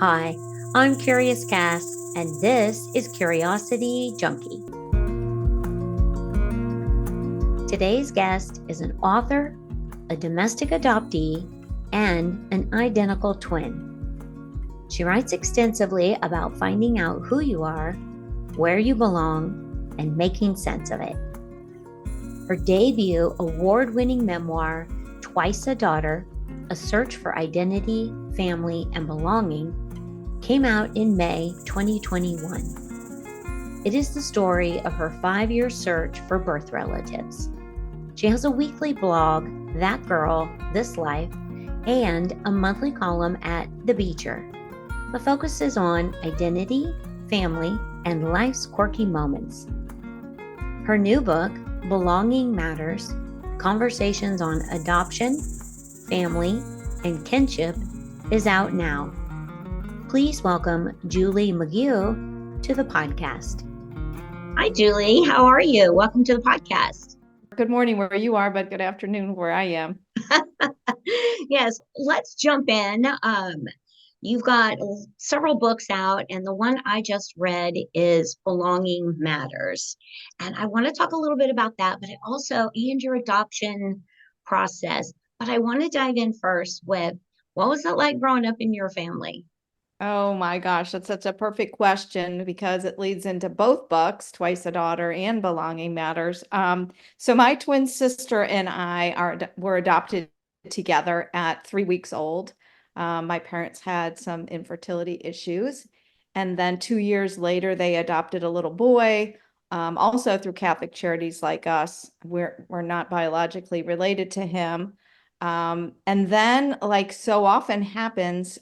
Hi, I'm Curious Cass, and this is Curiosity Junkie. Today's guest is an author, a domestic adoptee, and an identical twin. She writes extensively about finding out who you are, where you belong, and making sense of it. Her debut award-winning memoir, Twice a Daughter, A Search for Identity, Family, and Belonging, came out in May 2021. It is the story of her 5-year search for birth relatives. She has a weekly blog, That Girl, This Life, and a monthly column at The Beecher. The focus is on identity, family, and life's quirky moments. Her new book, Belonging Matters, Conversations on Adoption, Family, and Kinship, is out now. Please welcome Julie McGue to the podcast. Hi, Julie. How are you? Welcome to the podcast. Good morning where you are, but good afternoon where I am. Yes, let's jump in. You've got several books out, and the one I just read is Belonging Matters. And I want to talk a little bit about that, but and your adoption process. But I want to dive in first with, what was it like growing up in your family? Oh my gosh, that's such a perfect question because it leads into both books, Twice a Daughter and Belonging Matters. So my twin sister and I were adopted together at 3 weeks old. My parents had some infertility issues. And then 2 years later, they adopted a little boy, also through Catholic charities like us. We're not biologically related to him. And then, like so often happens,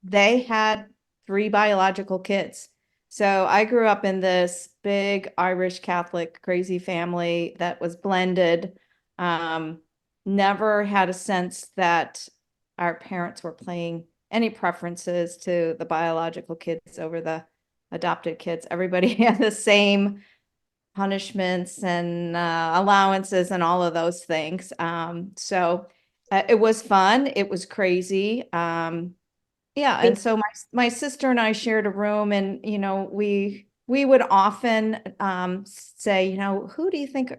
they had 3 biological kids. So I grew up in this big Irish Catholic crazy family that was blended. Never had a sense that our parents were playing any preferences to the biological kids over the adopted kids. Everybody had the same punishments and allowances and all of those things. So it was fun. It was crazy. Yeah, and so my sister and I shared a room, and we would often say, who do you think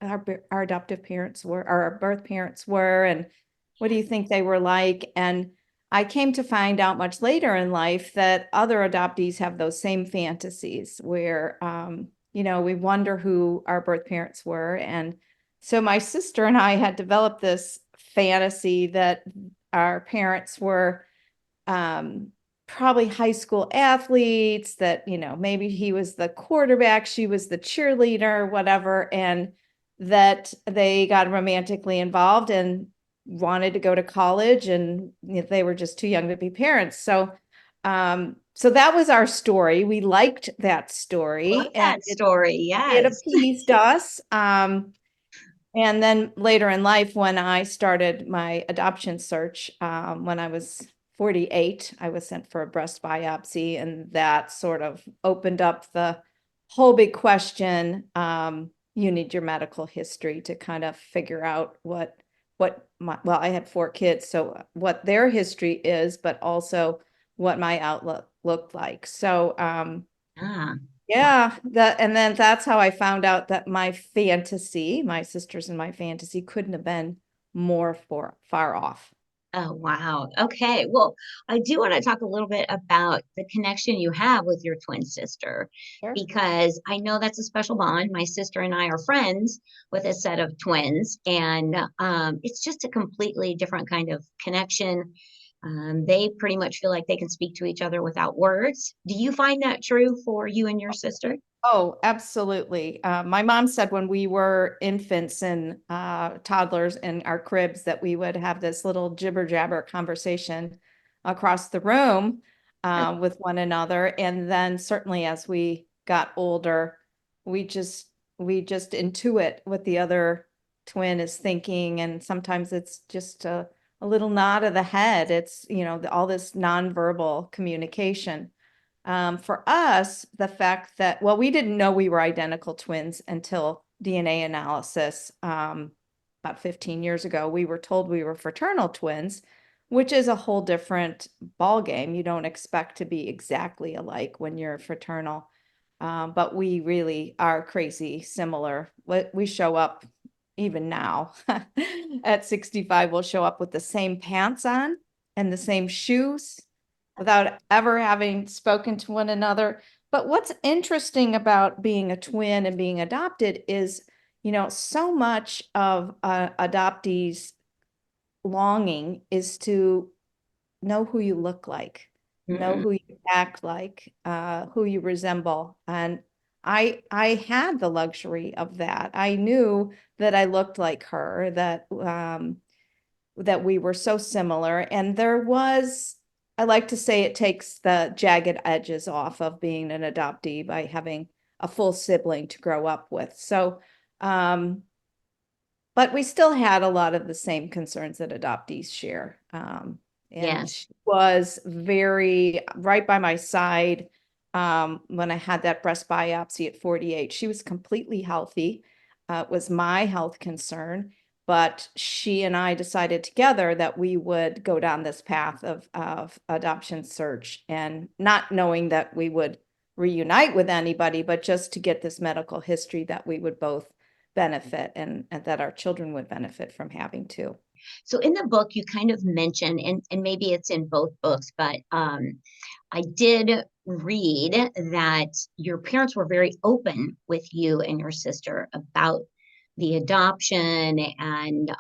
our adoptive parents were, or our birth parents were, and what do you think they were like? And I came to find out much later in life that other adoptees have those same fantasies where we wonder who our birth parents were. And so my sister and I had developed this fantasy that our parents were probably high school athletes, that, maybe he was the quarterback, she was the cheerleader, whatever, and that they got romantically involved and wanted to go to college, and they were just too young to be parents. So that was our story. We liked that story. Love that story, yes. It appeased us. And then later in life, when I started my adoption search, when I was 48, I was sent for a breast biopsy, and that sort of opened up the whole big question. You need your medical history to kind of figure out I had 4 kids, so what their history is, but also what my outlook looked like. So, yeah, and then that's how I found out that my sisters and my fantasy couldn't have been more far off. Oh, wow. Okay. Well, I do want to talk a little bit about the connection you have with your twin sister, Sure. because I know that's a special bond. My sister and I are friends with a set of twins, and it's just a completely different kind of connection. They pretty much feel like they can speak to each other without words. Do you find that true for you and your sister? Oh, absolutely. My mom said when we were infants and toddlers in our cribs that we would have this little jibber jabber conversation across the room with one another. And then certainly as we got older, we just intuit what the other twin is thinking. And sometimes it's just a little nod of the head. It's, all this nonverbal communication. For us, the fact that, we didn't know we were identical twins until DNA analysis about 15 years ago. We were told we were fraternal twins, which is a whole different ball game. You don't expect to be exactly alike when you're fraternal. But we really are crazy similar. We show up even now at 65, we'll show up with the same pants on and the same shoes without ever having spoken to one another. But what's interesting about being a twin and being adopted is, so much of adoptees' longing is to know who you look like, know Mm, who you act like, who you resemble. And I had the luxury of that. I knew that I looked like her, that we were so similar. And I like to say it takes the jagged edges off of being an adoptee by having a full sibling to grow up with. So, but we still had a lot of the same concerns that adoptees share. And yes. she was very right by my side when I had that breast biopsy at 48. She was completely healthy. It was my health concern, but she and I decided together that we would go down this path of adoption search, and not knowing that we would reunite with anybody, but just to get this medical history that we would both benefit, and that our children would benefit from having too. So in the book, you kind of mention, and maybe it's in both books, but I did read that your parents were very open with you and your sister about the adoption, and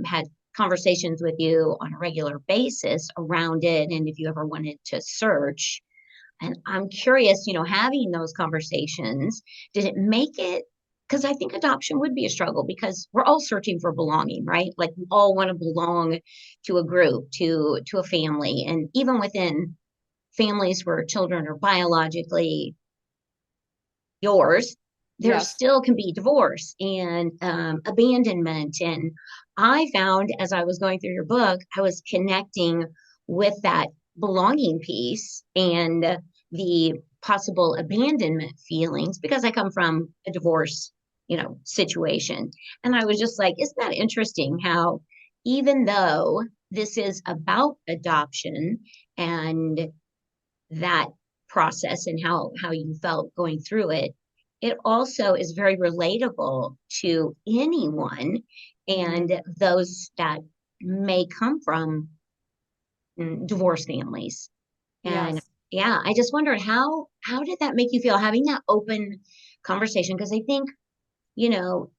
had conversations with you on a regular basis around it, and if you ever wanted to search. And I'm curious, having those conversations, did it make it? Because I think adoption would be a struggle because we're all searching for belonging, right? Like we all want to belong to a group, to a family, and even within families where children are biologically yours, there Yes. still can be divorce and abandonment. And I found as I was going through your book, I was connecting with that belonging piece and the possible abandonment feelings because I come from a divorce, situation. And I was just like, isn't that interesting how even though this is about adoption and that process and how you felt going through it, it also is very relatable to anyone Mhm. and those that may come from divorce families. And Yes. yeah, I just wondered how did that make you feel having that open conversation? Because I think, you know,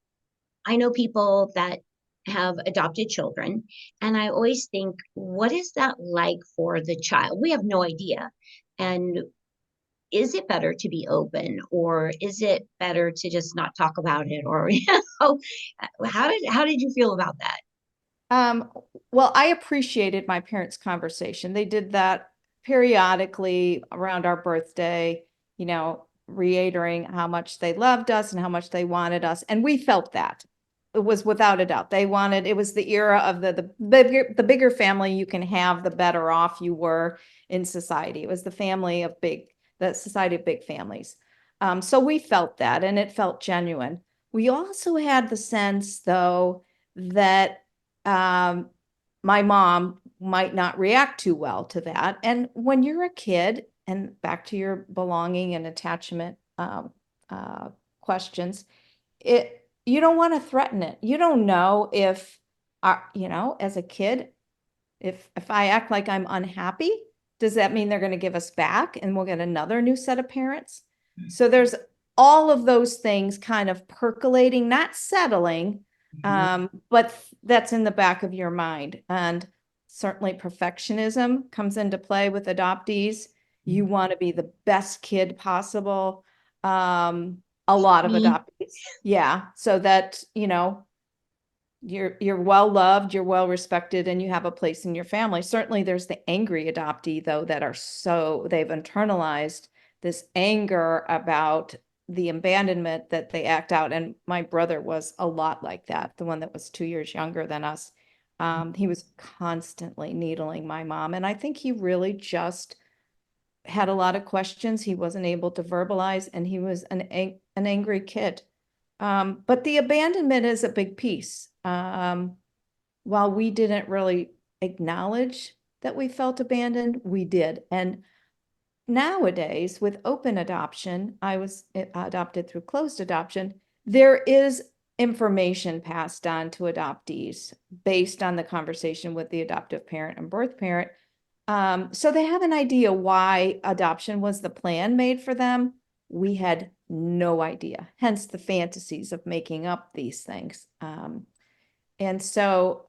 I know people that have adopted children, and I always think, what is that like for the child? We have no idea. And is it better to be open, or is it better to just not talk about it? Or, how did you feel about that? Um, well, I appreciated my parents' conversation. They did that periodically around our birthday, reiterating how much they loved us and how much they wanted us. And we felt that. It was without a doubt. It was the era of the bigger family you can have, the better off you were in society. It was the society of big families. So we felt that, and it felt genuine. We also had the sense, though, that um, my mom might not react too well to that. And when you're a kid, and back to your belonging and attachment uh, questions, you don't want to threaten it. You don't know if, as a kid, if I act like I'm unhappy, does that mean they're going to give us back and we'll get another new set of parents? So there's all of those things kind of percolating, not settling, Mhm. but that's in the back of your mind. And certainly perfectionism comes into play with adoptees. You want to be the best kid possible. A lot of Me. adoptees. Yeah. So that, you're well loved, you're well respected, and you have a place in your family. Certainly there's the angry adoptee, though, that they've internalized this anger about the abandonment that they act out. And my brother was a lot like that, the one that was 2 years younger than us. He was constantly needling my mom, and I think he really just had a lot of questions he wasn't able to verbalize, and he was an angry kid. But the abandonment is a big piece. While we didn't really acknowledge that we felt abandoned? We did. And nowadays, with open adoption, I was adopted through closed adoption, there is information passed on to adoptees based on the conversation with the adoptive parent and birth parent. So they have an idea why adoption was the plan made for them. We had no idea, hence the fantasies of making up these things. And so,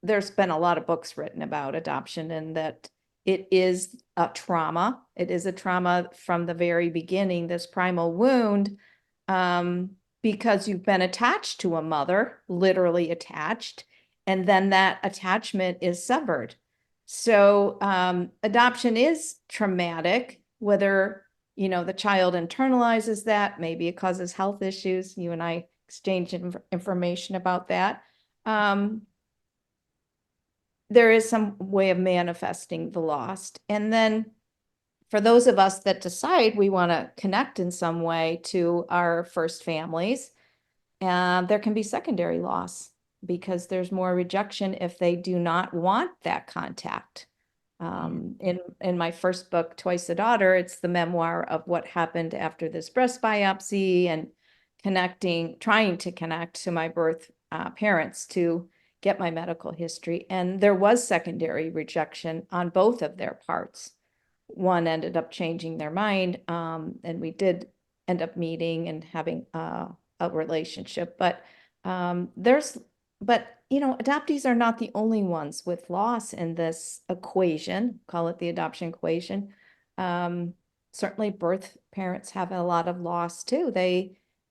there's been a lot of books written about adoption and that it is a trauma. It is a trauma from the very beginning, this primal wound, because you've been attached to a mother, literally attached, and then that attachment is severed. So adoption is traumatic, whether, the child internalizes that, maybe it causes health issues. You and I exchanged information about that. There is some way of manifesting the loss. And then for those of us that decide we want to connect in some way to our first families, there can be secondary loss because there's more rejection if they do not want that contact. In my first book, Twice a Daughter, it's the memoir of what happened after this breast biopsy and trying to connect to my birth parents to get my medical history. And there was secondary rejection on both of their parts. One ended up changing their mind, and we did end up meeting and having a relationship. But adoptees are not the only ones with loss in this equation. Call it the adoption equation. Certainly, birth parents have a lot of loss too.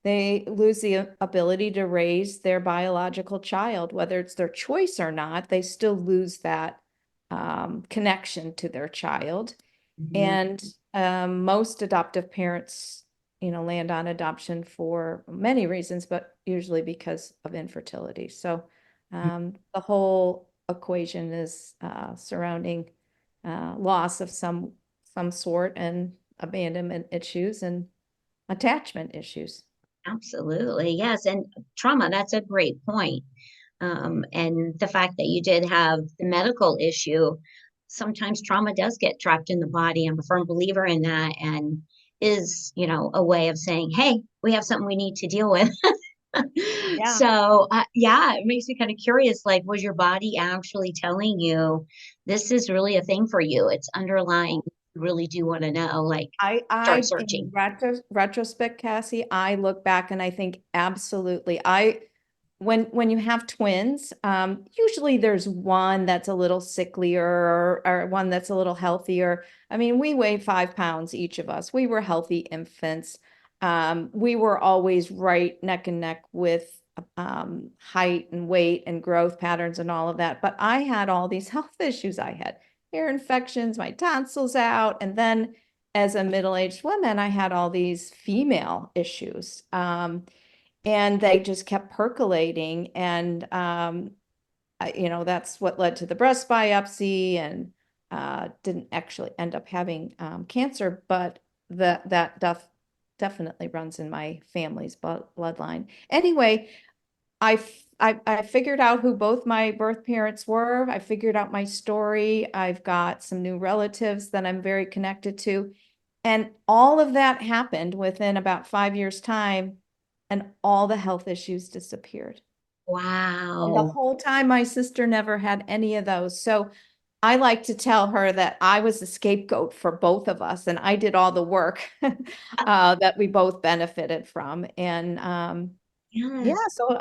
They lose the ability to raise their biological child, whether it's their choice or not. They still lose that connection to their child. Mm-hmm. And most adoptive parents, land on adoption for many reasons, but usually because of infertility. So the whole equation is surrounding loss of some sort and abandonment issues and attachment issues. Absolutely. Yes. And trauma, that's a great point. And the fact that you did have the medical issue, sometimes trauma does get trapped in the body. I'm a firm believer in that and is, a way of saying, hey, we have something we need to deal with. Yeah. So, yeah, it makes me kind of curious. Like, was your body actually telling you this is really a thing for you? It's underlying. You really do want to know, like, start In searching. retrospect, Cassie, I look back and I think absolutely. When you have twins, usually there's one that's a little sicklier or one that's a little healthier. I mean, we weigh 5 pounds each of us. We were healthy infants. We were always right neck and neck with height and weight and growth patterns and all of that. But I had all these health issues. I had ear infections, my tonsils out, and then as a middle-aged woman, I had all these female issues. And they just kept percolating. And, that's what led to the breast biopsy and didn't actually end up having cancer, but that definitely runs in my family's bloodline. Anyway, I figured out who both my birth parents were. I figured out my story. I've got some new relatives that I'm very connected to. And all of that happened within about 5 years' time, and all the health issues disappeared. And the Wow. whole time, my sister never had any of those. So I like to tell her that I was the scapegoat for both of us, and I did all the work that we both benefited from. And yeah, Yes. so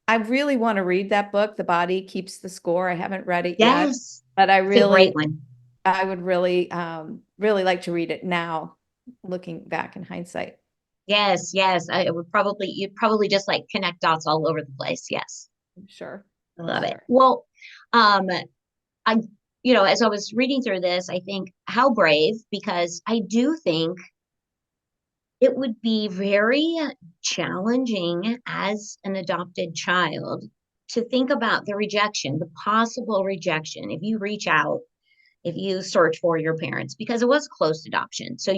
I really want to read that book, The Body Keeps the Score. I haven't read it yet, Yes. but It's a great one. I would really like to read it now, looking back in hindsight. Yes, yes. You'd probably just like connect dots all over the place. Yes. Sure, I love it. sure. Well, um, I, as I was reading through this, I think how brave, because I do think it would be very challenging as an adopted child to think about the rejection, the possible rejection. If you reach out, if you search for your parents, because it was closed adoption. So,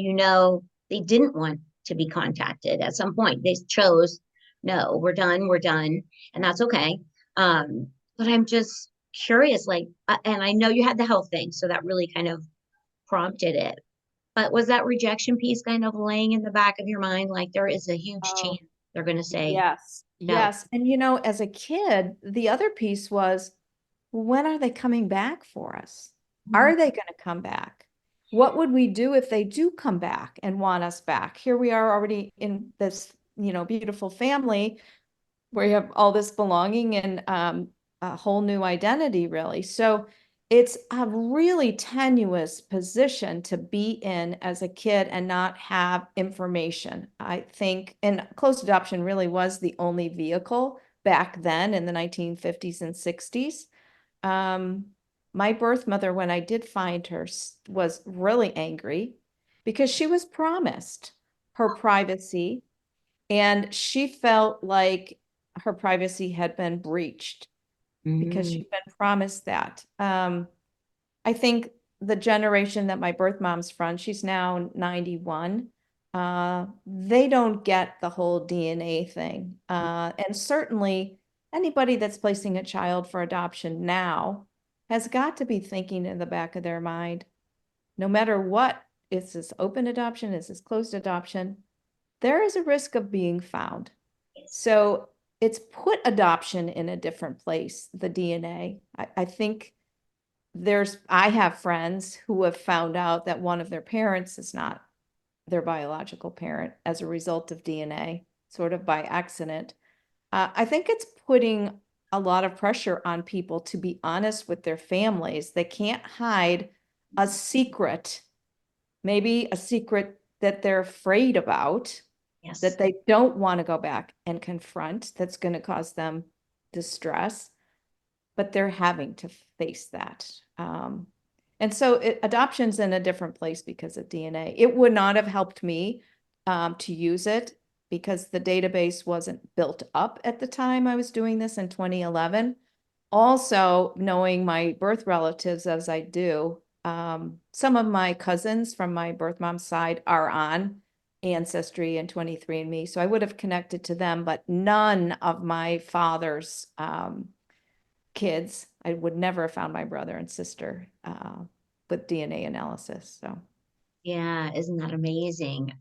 they didn't want to be contacted at some point. They chose, no, we're done. And that's okay. But I'm just curious, like, and I know you had the health thing, so that really kind of prompted it. But was that rejection piece kind of laying in the back of your mind, like there is a huge Oh, chance they're going to say yes, no? yes. And as a kid, the other piece was, when are they coming back for us? Mhm. Are they going to come back? What would we do if they do come back and want us back? Here we are already in this, beautiful family where you have all this belonging and a whole new identity, really. So it's a really tenuous position to be in as a kid and not have information. I think, and closed adoption really was the only vehicle back then in the 1950s and 60s. Um, my birth mother, when I did find her, was really angry because she was promised her privacy and she felt like her privacy had been breached because Mm, she'd been promised that. I think the generation that my birth mom's from, she's now 91, they don't get the whole DNA thing. And certainly anybody that's placing a child for adoption now has got to be thinking in the back of their mind, no matter what, is this open adoption, is this closed adoption, there is a risk of being found. yes. So it's put adoption in a different place, the DNA. I think I have friends who have found out that one of their parents is not their biological parent as a result of DNA, sort of by accident. I think it's putting a lot of pressure on people to be honest with their families. They can't hide a secret, maybe a secret that they're afraid about, Yes. that they don't want to go back and confront, that's going to cause them distress, but they're having to face that. And so adoption's in a different place because of DNA. It would not have helped me to use it because the database wasn't built up at the time I was doing this in 2011. Also, knowing my birth relatives as I do, some of my cousins from my birth mom's side are on Ancestry and 23andMe. So I would have connected to them, but none of my father's kids. I would never have found my brother and sister with DNA analysis. So Yeah, isn't that amazing?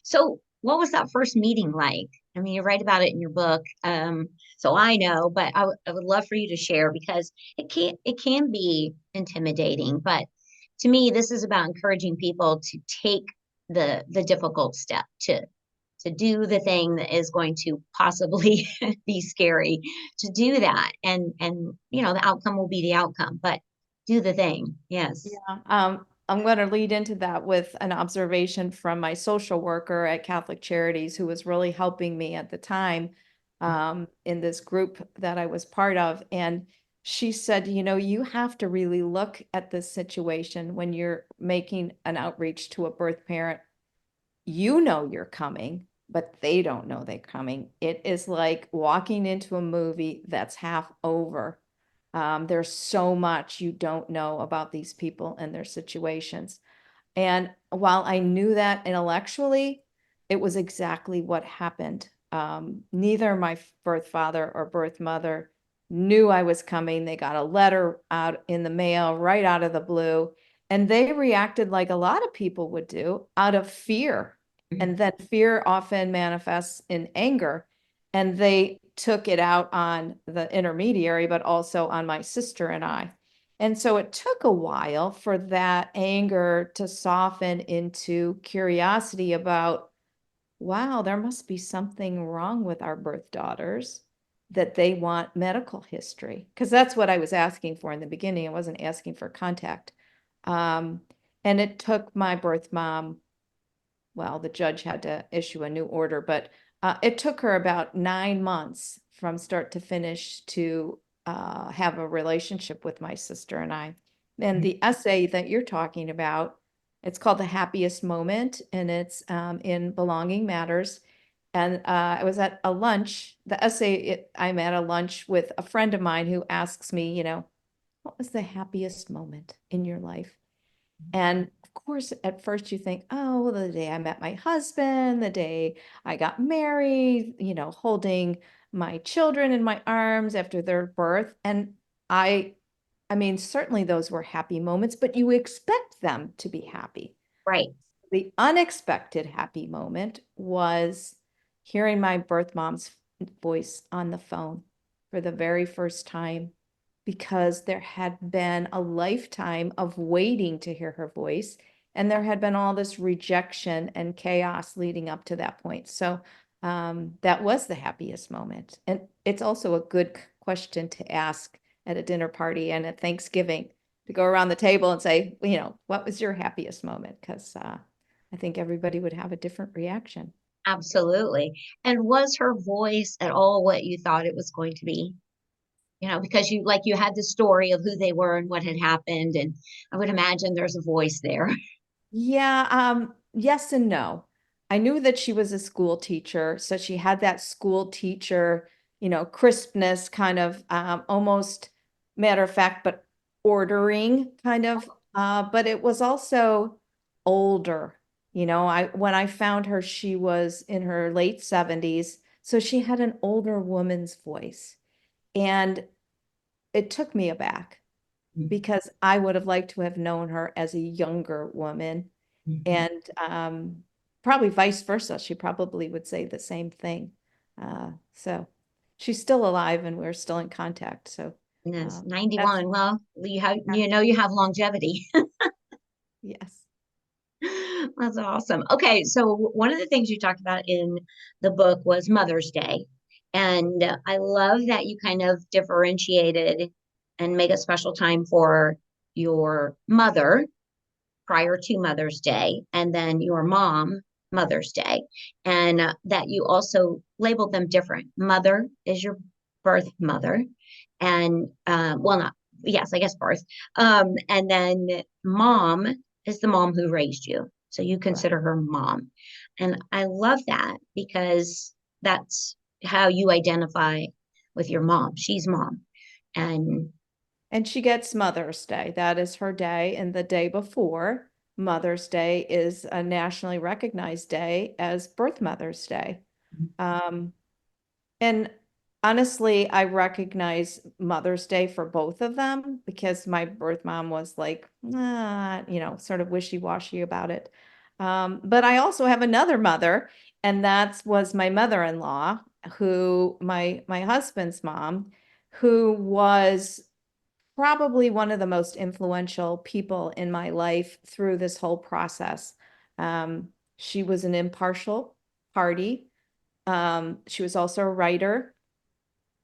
So what was that first meeting like? I mean, you write about it in your book. So I know, but I would love for you to share because it can be intimidating, but to me, this is about encouraging people to take the difficult step to do the thing that is going to possibly be scary, to do that. And the outcome will be the outcome, but do the thing. Yes. yeah, I'm going to lead into that with an observation from my social worker at Catholic Charities, who was really helping me at the time in this group that I was part of. And she said, you have to really look at this situation when you're making an outreach to a birth parent. You're coming, but they don't know they're coming. It is like walking into a movie that's half over. There's so much you don't know about these people and their situations. And while I knew that intellectually, it was exactly what happened. Neither my birth father or birth mother knew I was coming. They got a letter out in the mail right out of the blue, and they reacted like a lot of people would do out of fear. And then fear often manifests in anger. And they took it out on the intermediary, but also on my sister and I. And so it took a while for that anger to soften into curiosity about, wow, there must be something wrong with our birth daughters that they want medical history. Because that's what I was asking for in the beginning. I wasn't asking for contact. Um, and it took my birth mom, well, the judge had to issue a new order, but it took her about 9 months from start to finish to have a relationship with my sister and I. And the essay that you're talking about, it's called The Happiest Moment, and it's in Belonging Matters. And I was at a lunch, the essay, I'm at a lunch with a friend of mine who asks me, what was the happiest moment in your life? And of course, at first you think, oh, well, the day I met my husband, the day I got married, holding my children in my arms after their birth. And I mean, certainly those were happy moments, but you expect them to be happy. Right. The unexpected happy moment was hearing my birth mom's voice on the phone for the very first time, because there had been a lifetime of waiting to hear her voice, and there had been all this rejection and chaos leading up to that point. So that was the happiest moment. And it's also a good question to ask at a dinner party and at Thanksgiving, to go around the table and say, what was your happiest moment? Because I think everybody would have a different reaction. Absolutely. And was her voice at all what you thought it was going to be? Because you had the story of who they were and what had happened, and I would imagine there's a voice there. Yeah, yes and no. I knew that she was a school teacher, so she had that school teacher, crispness, kind of almost matter of fact, but ordering kind of. But it was also older. When I found her, she was in her late 70s, so she had an older woman's voice, and it took me aback because I would have liked to have known her as a younger woman. Mhm. And probably vice versa. She probably would say the same thing. So she's still alive and we're still in contact. So And that's that's, 91. Well, you have longevity. yes. That's awesome. Okay, so one of the things you talked about in the book was Mother's Day. And I love that you kind of differentiated and make a special time for your mother prior to Mother's Day, and then your mom, Mother's Day, and that you also labeled them different. Mother is your birth mother, and well, not, yes, I guess birth. And then mom is the mom who raised you. So you Correct. consider her mom. And I love that because that's how you identify with your mom. She's mom. And And she gets Mother's Day. That is her day. And the day before Mother's Day is a nationally recognized day as Birth Mother's Day. Um, And honestly, I recognize Mother's Day for both of them because my birth mom was like, sort of wishy-washy about it. But I also have another mother, and that was my mother-in-law, who my husband's mom, who was probably one of the most influential people in my life through this whole process. She was an impartial party. She was also a writer,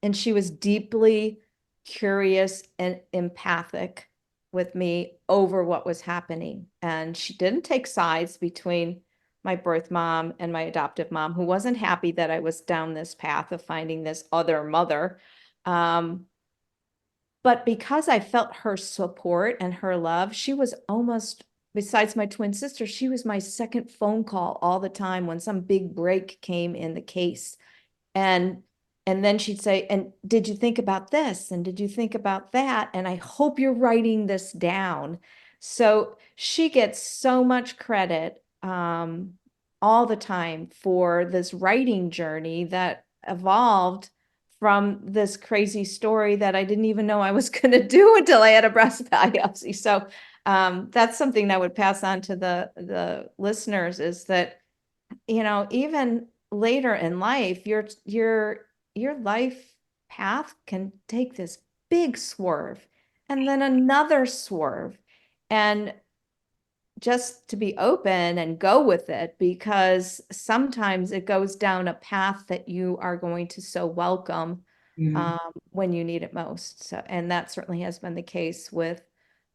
and she was deeply curious and empathic with me over what was happening. And she didn't take sides between my birth mom and my adoptive mom, who wasn't happy that I was down this path of finding this other mother. Um, but because I felt her support and her love, she was almost, besides my twin sister, she was my second phone call all the time when some big break came in the case. And and then she'd say, and did you think about this? And did you think about that? And I hope you're writing this down. So she gets so much credit all the time for this writing journey that evolved from this crazy story that I didn't even know I was going to do until I had a breast biopsy. So that's something I would pass on to the listeners, is that even later in life, your life path can take this big swerve and then another swerve. And just to be open and go with it, because sometimes it goes down a path that you are going to so welcome mm, when you need it most. So, and that certainly has been the case with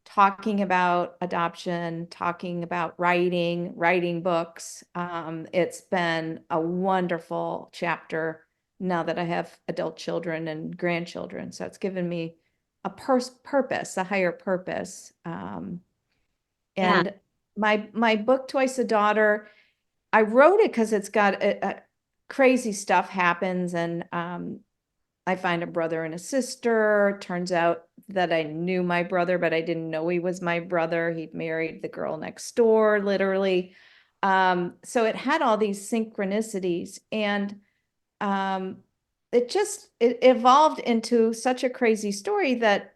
talking about adoption, talking about writing books. It's been a wonderful chapter now that I have adult children and grandchildren. So it's given me a purpose, a higher purpose. yeah, And my book, Twice a Daughter, I wrote it because it's got crazy stuff happens, and I find a brother and a sister. Turns out that I knew my brother, but I didn't know he was my brother. He'd married the girl next door, literally. So it had all these synchronicities, and um, it evolved into such a crazy story that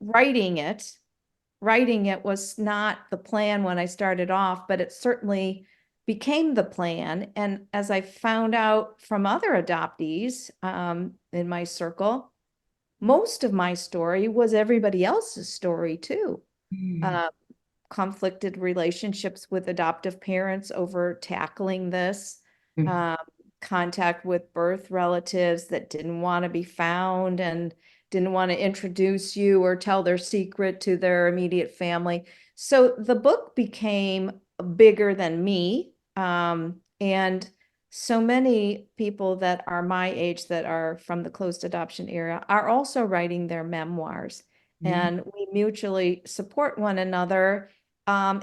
writing it. Writing it was not the plan when I started off, but it certainly became the plan. And as I found out from other adoptees in my circle, most of my story was everybody else's story too. Mm, Uh, Conflicted relationships with adoptive parents over tackling this, mm, um, contact with birth relatives that didn't want to be found and didn't want to introduce you or tell their secret to their immediate family. So the book became bigger than me. And so many people that are my age that are from the closed adoption era are also writing their memoirs, mm. and we mutually support one another.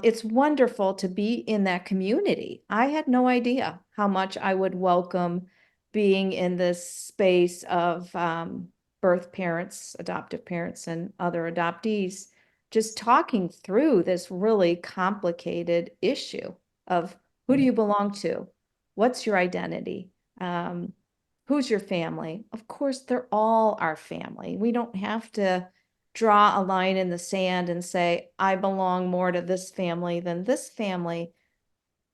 It's wonderful to be in that community. I had no idea how much I would welcome being in this space of birth parents, adoptive parents, and other adoptees, just talking through this really complicated issue of who do you belong to? What's your identity? Um, who's your family? Of course, they're all our family. We don't have to draw a line in the sand and say, I belong more to this family than this family.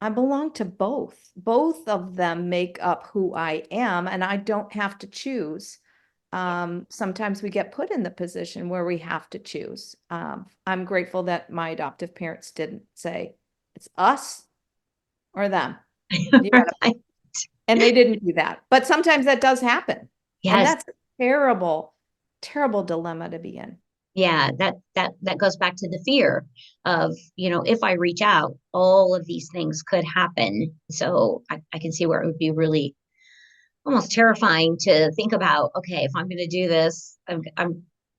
I belong to both. Both of them make up who I am, and I don't have to choose. Sometimes we get put in the position where we have to choose. I'm grateful that my adoptive parents didn't say, it's us or them. You gotta, Right. and they didn't do that. But sometimes that does happen. And Yes. that's a terrible, terrible dilemma to be in. Yeah, that goes back to the fear of, if I reach out, all of these things could happen. So I can see where it would be really almost terrifying to think about, okay, if I'm going to do this,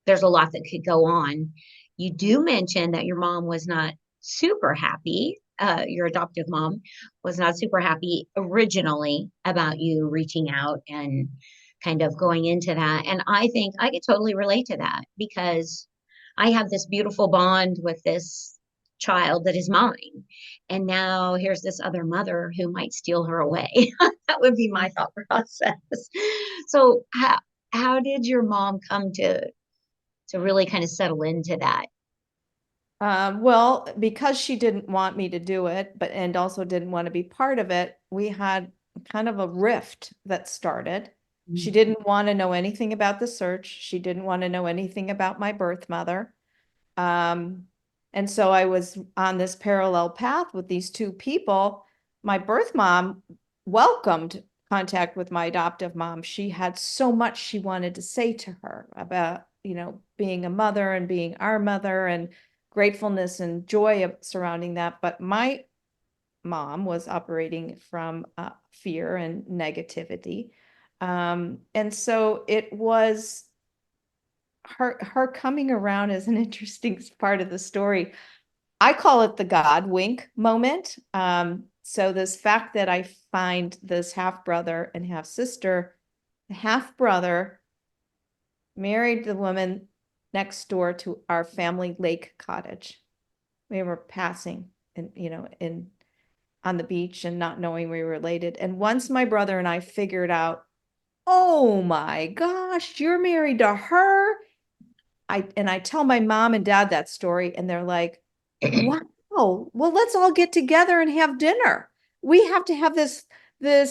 there's a lot that could go on. You do mention that your mom was not super happy. Your adoptive mom was not super happy originally about you reaching out and kind of going into that. And I think I could totally relate to that because I have this beautiful bond with this child that is mine. And now here's this other mother who might steal her away. That would be my thought process. So how did your mom come to really kind of settle into that? Well, because she didn't want me to do it, but and also didn't want to be part of it, we had kind of a rift that started. She Mm. didn't want to know anything about the search. She didn't want to know anything about my birth mother. Um, and so I was on this parallel path with these two people. My birth mom welcomed contact with my adoptive mom. She had so much she wanted to say to her about, being a mother and being our mother and gratefulness and joy surrounding that. But my mom was operating from fear and negativity. And so it was her coming around is an interesting part of the story. I call it the God wink moment. So this fact that I find this half brother and half sister, the half brother married the woman next door to our family lake cottage. We were passing and in on the beach and not knowing we were related. And once my brother and I figured out, oh my gosh, you're married to her. I tell my mom and dad that story, and they're like, wow, well, let's all get together and have dinner. We have to have this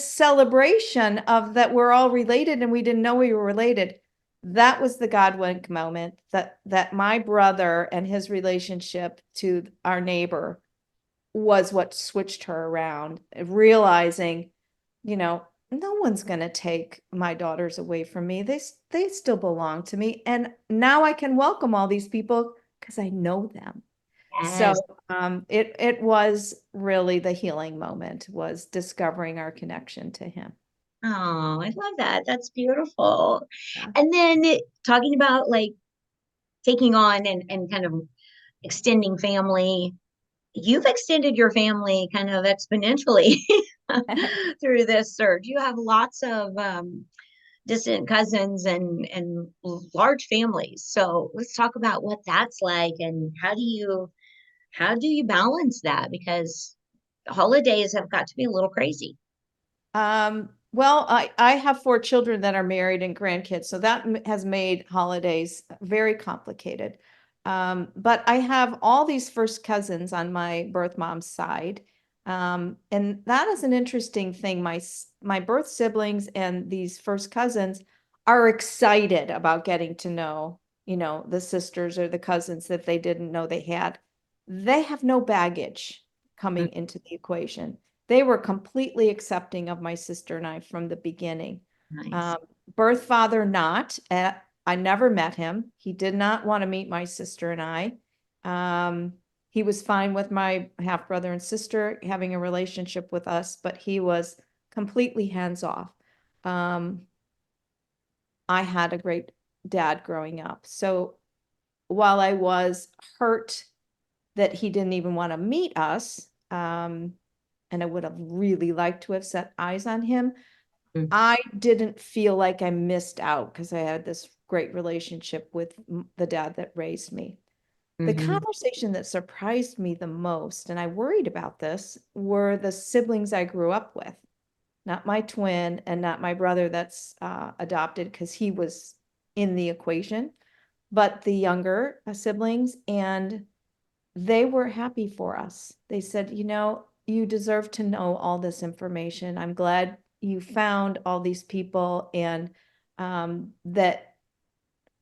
celebration of that we're all related and we didn't know we were related. That was the God wink moment that my brother and his relationship to our neighbor was what switched her around, realizing, no one's going to take my daughters away from me. They still belong to me. And now I can welcome all these people because I know them. So Yes. it was really the healing moment was discovering our connection to him. Oh, I love that. That's beautiful. Yeah. And then talking about like taking on and kind of extending family, you've extended your family kind of exponentially through this search. You have lots of distant cousins and large families. So let's talk about what that's like and how do you balance that? Because holidays have got to be a little crazy. Well, I have 4 children that are married and grandkids, so that has made holidays very complicated. But I have all these first cousins on my birth mom's side. And that is an interesting thing. My birth siblings and these first cousins are excited about getting to know, the sisters or the cousins that they didn't know they had. They have no baggage Mm, coming into the equation. They were completely accepting of my sister and I from the beginning. nice. Um, Birth father, not. I never met him. He did not want to meet my sister and I. He was fine with my half brother and sister having a relationship with us, but he was completely hands off. I had a great dad growing up. So while I was hurt that he didn't even want to meet us, and I would have really liked to have set eyes on him, Mm, I didn't feel like I missed out because I had this great relationship with the dad that raised me. The mm-hmm. conversation that surprised me the most, and I worried about this, were the siblings I grew up with. Not my twin and not my brother that's adopted because he was in the equation, but the younger siblings. And they were happy for us. They said, you deserve to know all this information. I'm glad you found all these people and that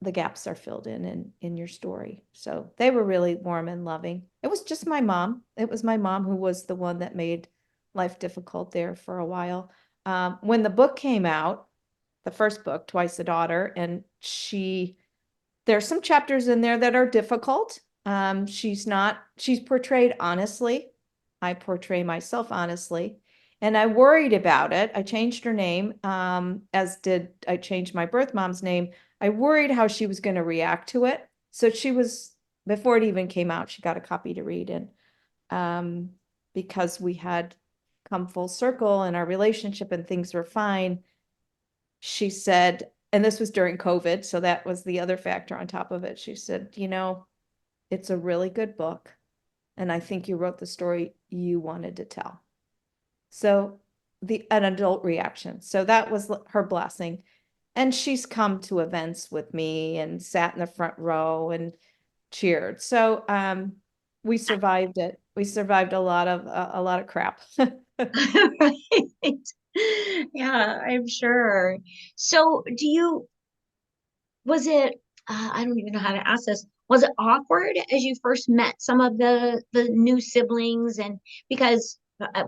the gaps are filled in your story. So they were really warm and loving. It was just my mom. It was my mom who was the one that made life difficult there for a while. When the book came out, the first book, Twice a Daughter, and there's some chapters in there that are difficult. She's portrayed honestly. I portray myself honestly. And I worried about it. I changed her name, as did I changed my birth mom's name. I worried how she was going to react to it. So before it even came out, she got a copy to read. And because we had come full circle in our relationship and things were fine, she said, and this was during COVID, so that was the other factor on top of it. She said, it's a really good book, and I think you wrote the story you wanted to tell. So an adult reaction. So that was her blessing. And she's come to events with me and sat in the front row and cheered. So we survived it. We survived a lot of crap. Right. Yeah, I'm sure. So, was it, I don't even know how to ask this. Was it awkward as you first met some of the new siblings? And because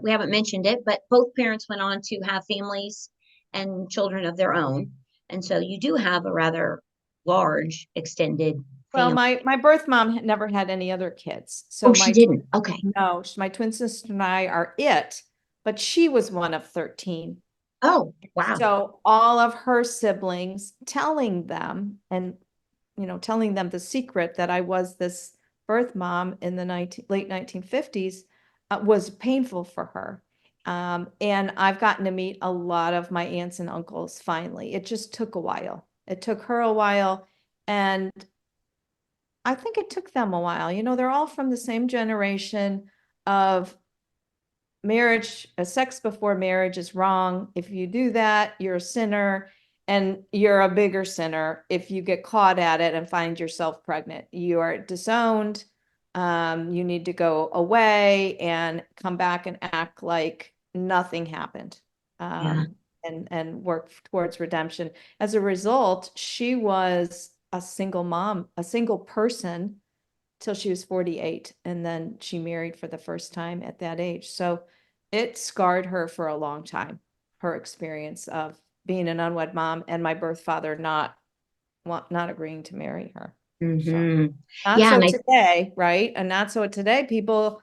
we haven't mentioned it, but both parents went on to have families and children of their own. And so you do have a rather large extended Well, family. my birth mom never had any other kids. Oh, So she didn't. Okay. no, my twin sister and I are it, but she was one of 13. Oh, wow. So all of her siblings telling them and telling them the secret that I was this birth mom in the late 1950s was painful for her. And I've gotten to meet a lot of my aunts and uncles finally. It just took a while. It took her a while. And I think it took them a while. They're all from the same generation of marriage. Sex before marriage is wrong. If you do that, you're a sinner, and you're a bigger sinner if you get caught at it and find yourself pregnant. You are disowned. You need to go away and come back and act like nothing happened. Yeah. And work towards redemption. As a result, she was a single mom, a single person till she was 48. And then she married for the first time at that age. So it scarred her for a long time, her experience of being an unwed mom and my birth father not agreeing to marry her. So Hmm. not Yeah. so And today, right? And not so today. People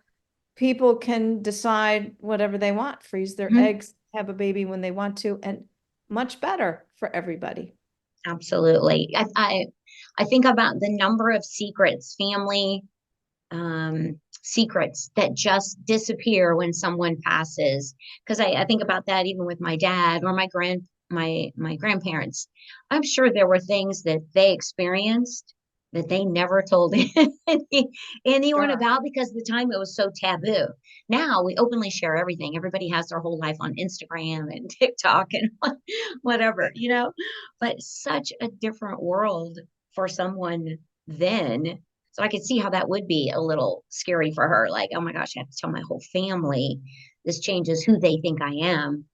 can decide whatever they want, freeze their mhm, eggs, have a baby when they want to, and much better for everybody. absolutely. I think about the number of secrets, family secrets that just disappear when someone passes. Because I think about that even with my dad or my grandparents. I'm sure there were things that they experienced that they never told anyone Sure. about, because at the time it was so taboo. Now we openly share everything. Everybody has their whole life on Instagram and TikTok and whatever, but such a different world for someone then. So I could see how that would be a little scary for her. Like, oh my gosh, I have to tell my whole family. This changes who they think I am.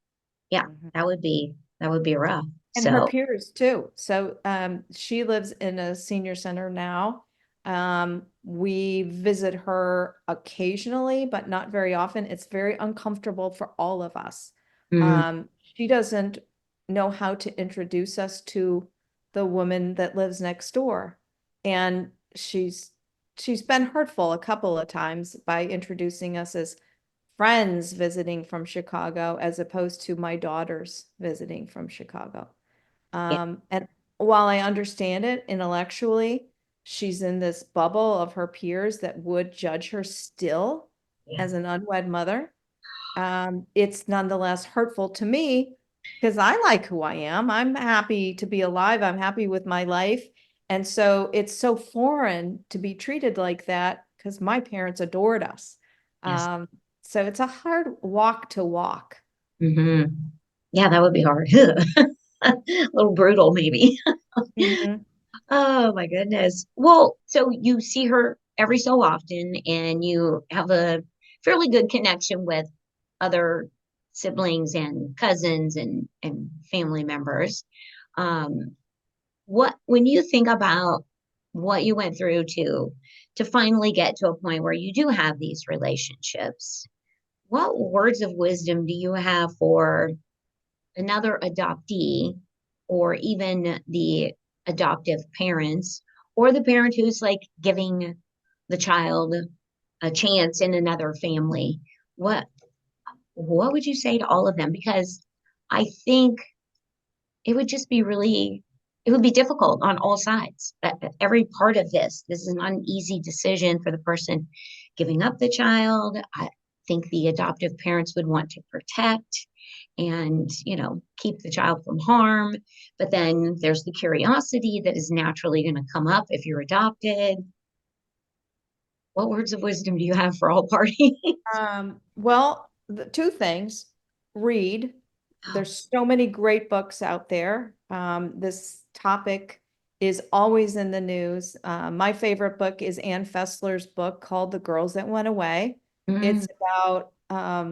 Yeah, Mhm. that would be rough. And her So, peers too. So she lives in a senior center now. We visit her occasionally, but not very often. It's very uncomfortable for all of us. mm, She doesn't know how to introduce us to the woman that lives next door. And she's been hurtful a couple of times by introducing us as friends visiting from Chicago as opposed to my daughters visiting from Chicago. yeah, And while I understand it intellectually, she's in this bubble of her peers that would judge her still yeah, as an unwed mother. It's nonetheless hurtful to me because I like who I am. I'm happy to be alive. I'm happy with my life. And so it's so foreign to be treated like that because my parents adored us. yes. Um, so it's a hard walk to walk. Hmm. Yeah, that would be hard. A little brutal, maybe. Mhm. Oh my goodness. Well, so you see her every so often and you have a fairly good connection with other siblings and cousins and family members. Um, what when you think about what you went through to finally get to a point where you do have these relationships, what words of wisdom do you have for another adoptee, or even the adoptive parents, or the parent who's like giving the child a chance in another family? What would you say to all of them? Because I think it would just be really, it would be difficult on all sides. Every part of this is not an easy decision for the person giving up the child. I think the adoptive parents would want to protect and, keep the child from harm. But then there's the curiosity that is naturally going to come up if you're adopted. What words of wisdom do you have for all parties? Well, the two things. Read. There's so many great books out there. This topic is always in the news. My favorite book is Ann Fessler's book called The Girls That Went Away. Mm, It's about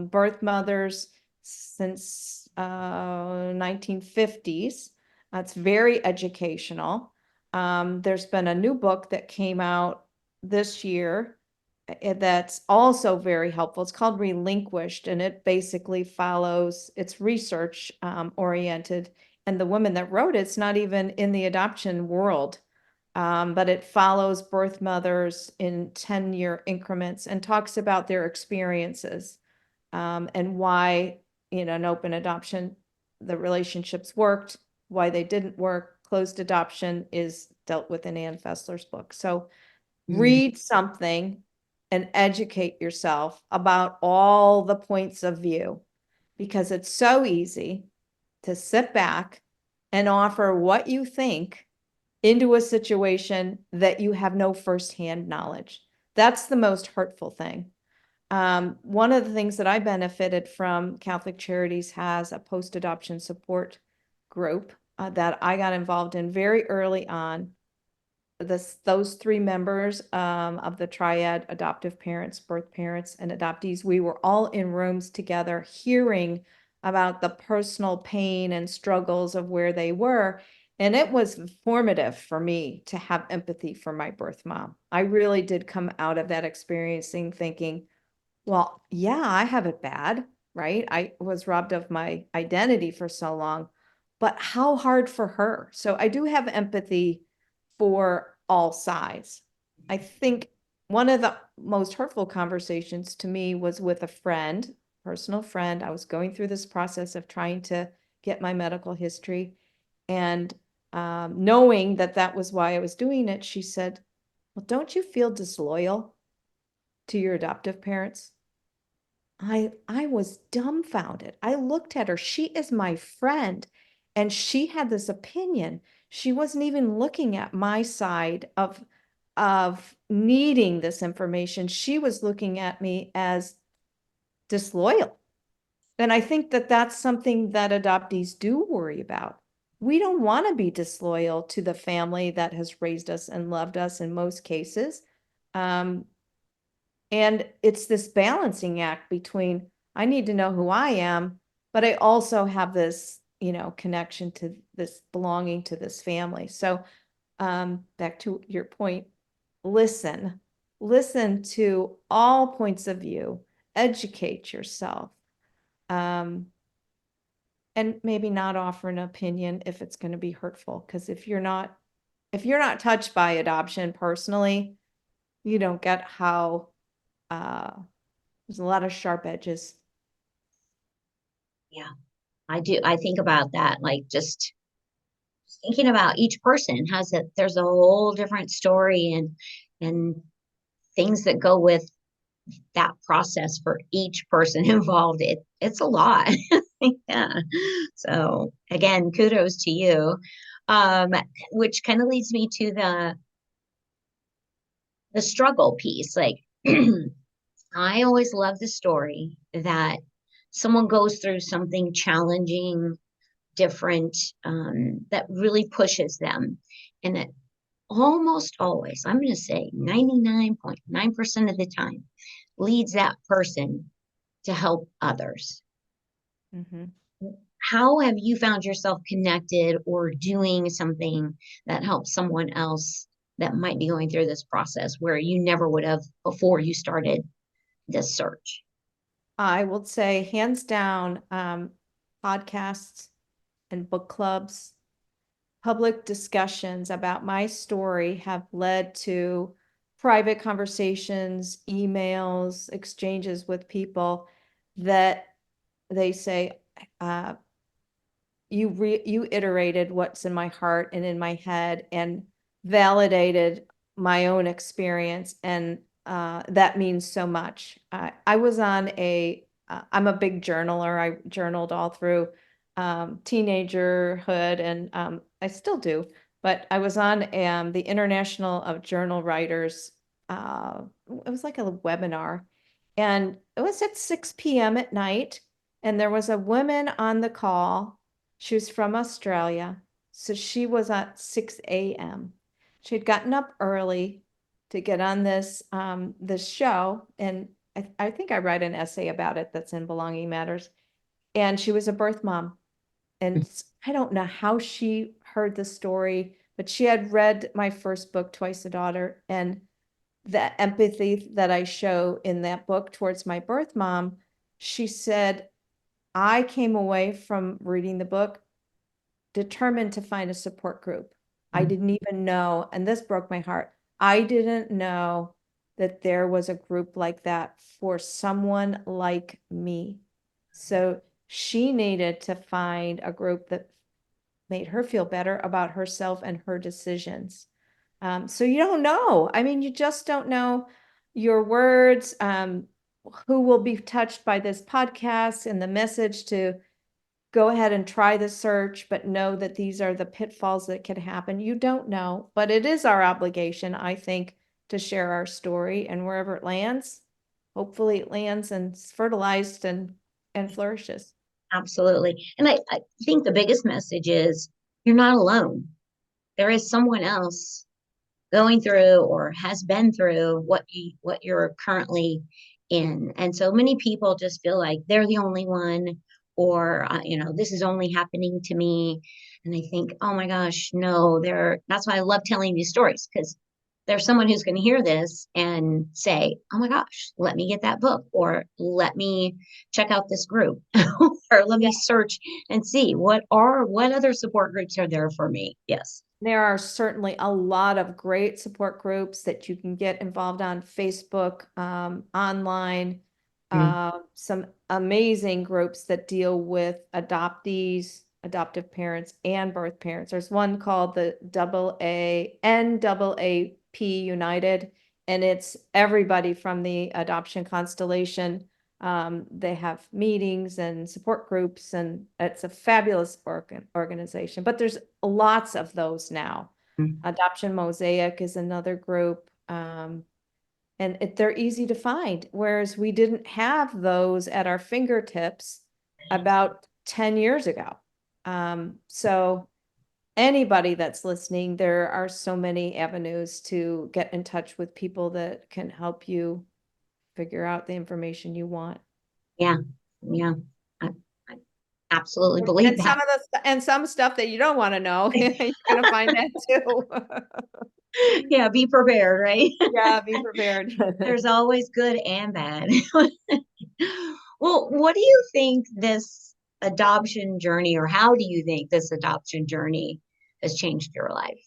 birth mothers since 1950s. It's very educational. There's been a new book that came out this year that's also very helpful. It's called Relinquished, and it basically follows, it's research oriented. And the woman that wrote it's not even in the adoption world, but it follows birth mothers in 10-year increments and talks about their experiences and why, an open adoption, the relationships worked, why they didn't work. Closed adoption is dealt with in Ann Fessler's book. So mm, read something and educate yourself about all the points of view because it's so easy to sit back and offer what you think into a situation that you have no firsthand knowledge. That's the most hurtful thing. One of the things that I benefited from, Catholic Charities has a post-adoption support group that I got involved in very early on. Those three members of the triad, adoptive parents, birth parents, and adoptees, we were all in rooms together hearing about the personal pain and struggles of where they were. And it was formative for me to have empathy for my birth mom. I really did come out of that experiencing thinking, well, yeah, I have it bad, right? I was robbed of my identity for so long, but how hard for her? So I do have empathy for all sides. I think one of the most hurtful conversations to me was with a friend, personal friend. I was going through this process of trying to get my medical history, and knowing that that was why I was doing it, she said, well, don't you feel disloyal to your adoptive parents? I was dumbfounded. I looked at her. She is my friend, and she had this opinion. She wasn't even looking at my side of of needing this information, she was looking at me as disloyal. And I think that that's something that adoptees do worry about. We don't want to be disloyal to the family that has raised us and loved us in most cases. Um, and it's this balancing act between, I need to know who I am, but I also have this, connection to this, belonging to this family. So back to your point, listen to all points of view, educate yourself, and maybe not offer an opinion if it's going to be hurtful. Because if you're not touched by adoption personally, you don't get how there's a lot of sharp edges. Yeah, I do. I think about that, like just thinking about each person there's a whole different story and things that go with that process for each person involved. It's a lot. Yeah. So again, kudos to you. Um, which kind of leads me to the struggle piece. Like I always love the story that someone goes through something challenging, different, that really pushes them. And it almost always, I'm going to say 99.9% of the time, leads that person to help others. Mm-hmm. How have you found yourself connected or doing something that helps someone else that might be going through this process where you never would have before you started this search? I will say hands down, podcasts and book clubs, public discussions about my story have led to private conversations, emails, exchanges with people that they say, you iterated what's in my heart and in my head and validated my own experience, and that means so much. I was on I'm a big journaler. I journaled all through teenagerhood, and I still do. But I was on the International of Journal Writers. It was like a webinar, and it was at 6 p.m. at night, and there was a woman on the call. She was from Australia, so she was at 6 a.m. She had gotten up early to get on this show, and I think I write an essay about it that's in Belonging Matters. And she was a birth mom, and I don't know how she heard the story, but she had read my first book, Twice a Daughter, and the empathy that I show in that book towards my birth mom. She said, I came away from reading the book determined to find a support group. I didn't even know, and this broke my heart. I didn't know that there was a group like that for someone like me. So she needed to find a group that made her feel better about herself and her decisions. So you don't know. I mean, you just don't know your words, who will be touched by this podcast and the message to go ahead and try the search, but know that these are the pitfalls that could happen. You don't know, but it is our obligation, I think, to share our story, and wherever it lands, hopefully it lands and is fertilized and flourishes. Absolutely. And I think the biggest message is you're not alone. There is someone else going through or has been through what you're currently in. And so many people just feel like they're the only one, or this is only happening to me. And I think, oh my gosh, no, that's why I love telling these stories, because there's someone who's going to hear this and say, oh my gosh, let me get that book, or let me check out this group, or let me search and see what other support groups are there for me. Yes. There are certainly a lot of great support groups that you can get involved on Facebook, online, some amazing groups that deal with adoptees, adoptive parents, and birth parents. There's one called the NAAP United, and it's everybody from the adoption constellation. They have meetings and support groups, and it's a fabulous organization, but there's lots of those now. Adoption Mosaic is another group. And they're easy to find, whereas we didn't have those at our fingertips about 10 years ago. So anybody that's listening, there are so many avenues to get in touch with people that can help you figure out the information you want. Yeah. Yeah. I absolutely believe And that. some stuff that you don't want to know, you're gonna find that too. Yeah, be prepared, right? Yeah, be prepared. There's always good and bad. Well, what do you think this adoption journey, or how do you think this adoption journey has changed your life?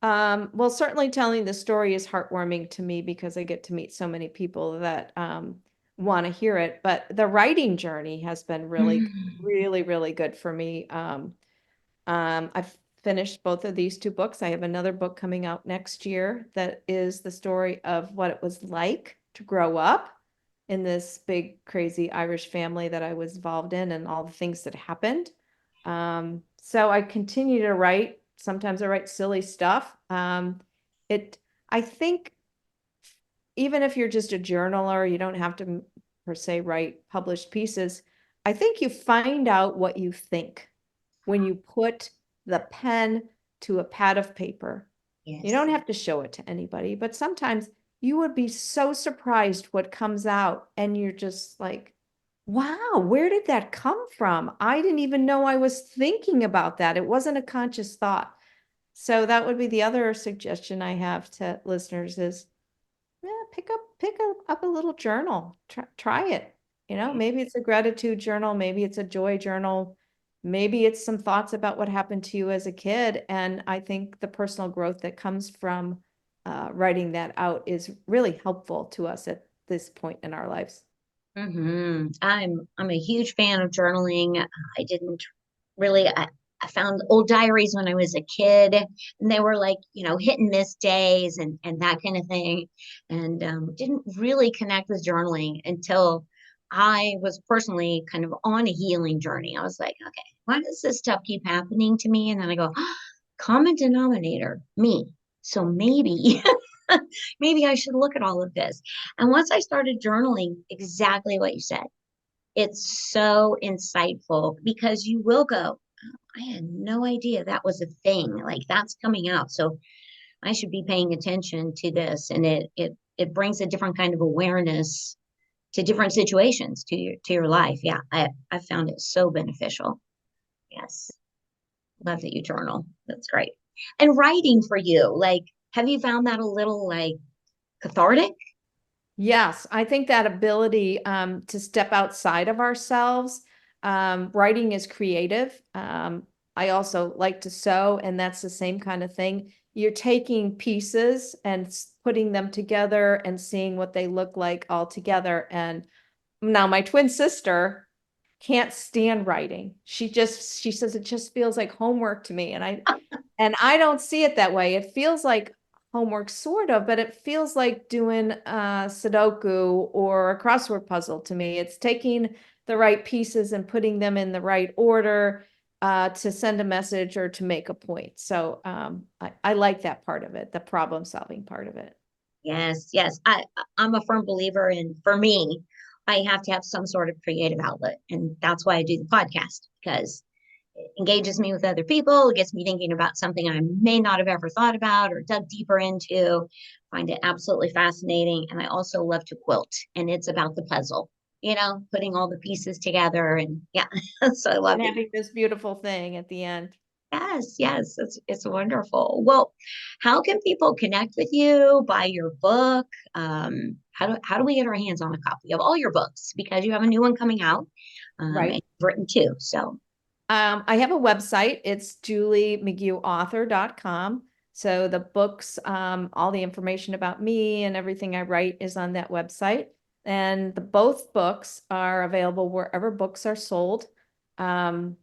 Well, certainly telling the story is heartwarming to me because I get to meet so many people that want to hear it. But the writing journey has been really, Mm. really, really good for me. I've finished both of these two books. I have another book coming out next year that is the story of what it was like to grow up in this big, crazy Irish family that I was involved in and all the things that happened. So I continue to write. Sometimes I write silly stuff. I think even if you're just a journaler, you don't have to per se write published pieces. I think you find out what you think when you put the pen to a pad of paper. You Yes. don't have to show it to anybody, but sometimes you would be so surprised what comes out and you're just like, wow, where did that come from? I didn't even know I was thinking about that. It wasn't a conscious thought. So that would be the other suggestion I have to listeners is, yeah, pick up a little journal. Try it. Maybe it's a gratitude journal, maybe it's a joy journal, maybe it's some thoughts about what happened to you as a kid. And I think the personal growth that comes from writing that out is really helpful to us at this point in our lives. I'm a huge fan of journaling. I didn't really I found old diaries when I was a kid, and they were like, hit and miss days and that kind of thing. And didn't really connect with journaling until I was personally kind of on a healing journey. I was like, okay, why does this stuff keep happening to me? And then I go, common denominator, me. So maybe maybe I should look at all of this. And once I started journaling, exactly what you said, it's so insightful because you will go, oh, I had no idea that was a thing. Like that's coming out. So I should be paying attention to this. And it brings a different kind of awareness to different situations to your life. Yeah, I found it so beneficial. Yes. Love that you journal. That's great. And writing for you, like, have you found that a little like cathartic? Yes, I think that ability to step outside of ourselves, writing is creative. I also like to sew, and that's the same kind of thing. You're taking pieces and putting them together and seeing what they look like all together. And now my twin sister can't stand writing. She says it just feels like homework to me. And I don't see it that way. It feels like homework sort of, but it feels like doing Sudoku or a crossword puzzle to me. It's taking the right pieces and putting them in the right order to send a message or to make a point. So I like that part of it, the problem solving part of it. Yes, yes. I'm a firm believer in, for me, I have to have some sort of creative outlet. And that's why I do the podcast because it engages me with other people. It gets me thinking about something I may not have ever thought about or dug deeper into. Find it absolutely fascinating. And I also love to quilt, and it's about the puzzle, putting all the pieces together. And yeah, so I love And it. having this beautiful thing at the end. Yes, yes, it's wonderful. Well, how can people connect with you, buy your book? How do we get our hands on a copy of all your books? Because you have a new one coming out, and Right. you've written two. So I have a website. It's juliemcgueauthor.com. So the books, all the information about me and everything I write is on that website. And both books are available wherever books are sold. Um,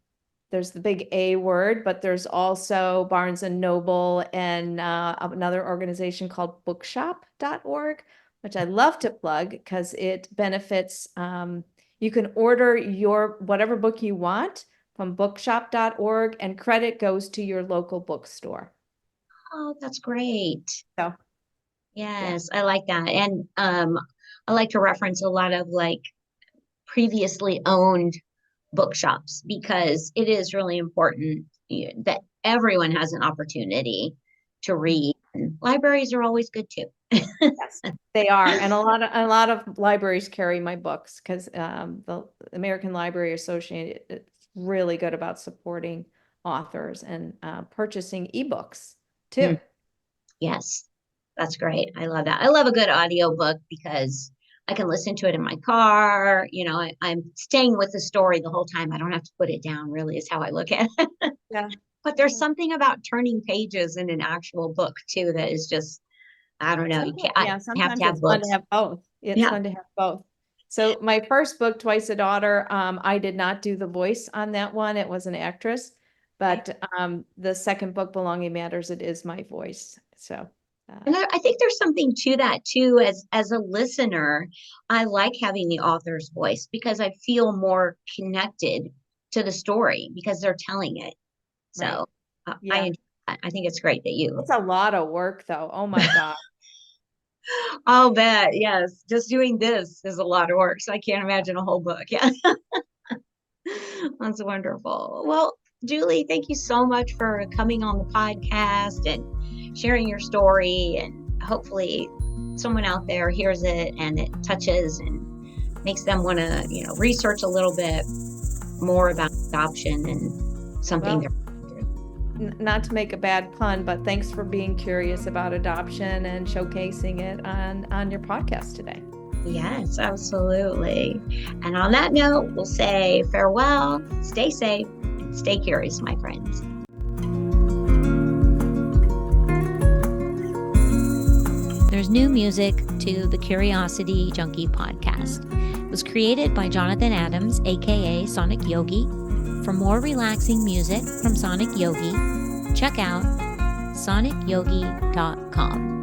there's the big A word, but there's also Barnes and Noble and another organization called bookshop.org, which I love to plug because it benefits. You can order your whatever book you want from bookshop.org, and credit goes to your local bookstore. Oh, that's great. So, yeah. Yes, I like that. And I like to reference a lot of like previously owned bookshops because it is really important that everyone has an opportunity to read. And libraries are always good too. Yes, they are. And a lot of libraries carry my books because the American Library Association is really good about supporting authors and purchasing ebooks too. Mm, yes, that's great. I love that. I love a good audiobook because I can listen to it in my car. I'm staying with the story the whole time. I don't have to put it down, really, is how I look at it. Yeah. But there's something about turning pages in an actual book too that is just, I don't know. I have Sometimes to have it's fun to books. have both. It's Yeah. fun to have both. So my first book, Twice a Daughter, I did not do the voice on that one. It was an actress, but the second book, Belonging Matters, it is my voice. So And I think there's something to that too. As a listener, I like having the author's voice because I feel more connected to the story because they're telling it. right. So Yeah. I think it's great that you. It's a lot of work though. Oh my God. I'll bet. Yes, just doing this is a lot of work. So I can't imagine a whole book. Yeah, that's wonderful. Well, Julie, thank you so much for coming on the podcast and sharing your story. And hopefully, someone out there hears it and it touches and makes them want to, research a little bit more about adoption and something Well, not to make a bad pun, but thanks for being curious about adoption and showcasing it on your podcast today. Yes, absolutely. And on that note, we'll say farewell, stay safe, and stay curious, my friends. There's new music to the Curiosity Junkie podcast. It was created by Jonathan Adams, aka Sonic Yogi. For more relaxing music from Sonic Yogi, check out sonicyogi.com.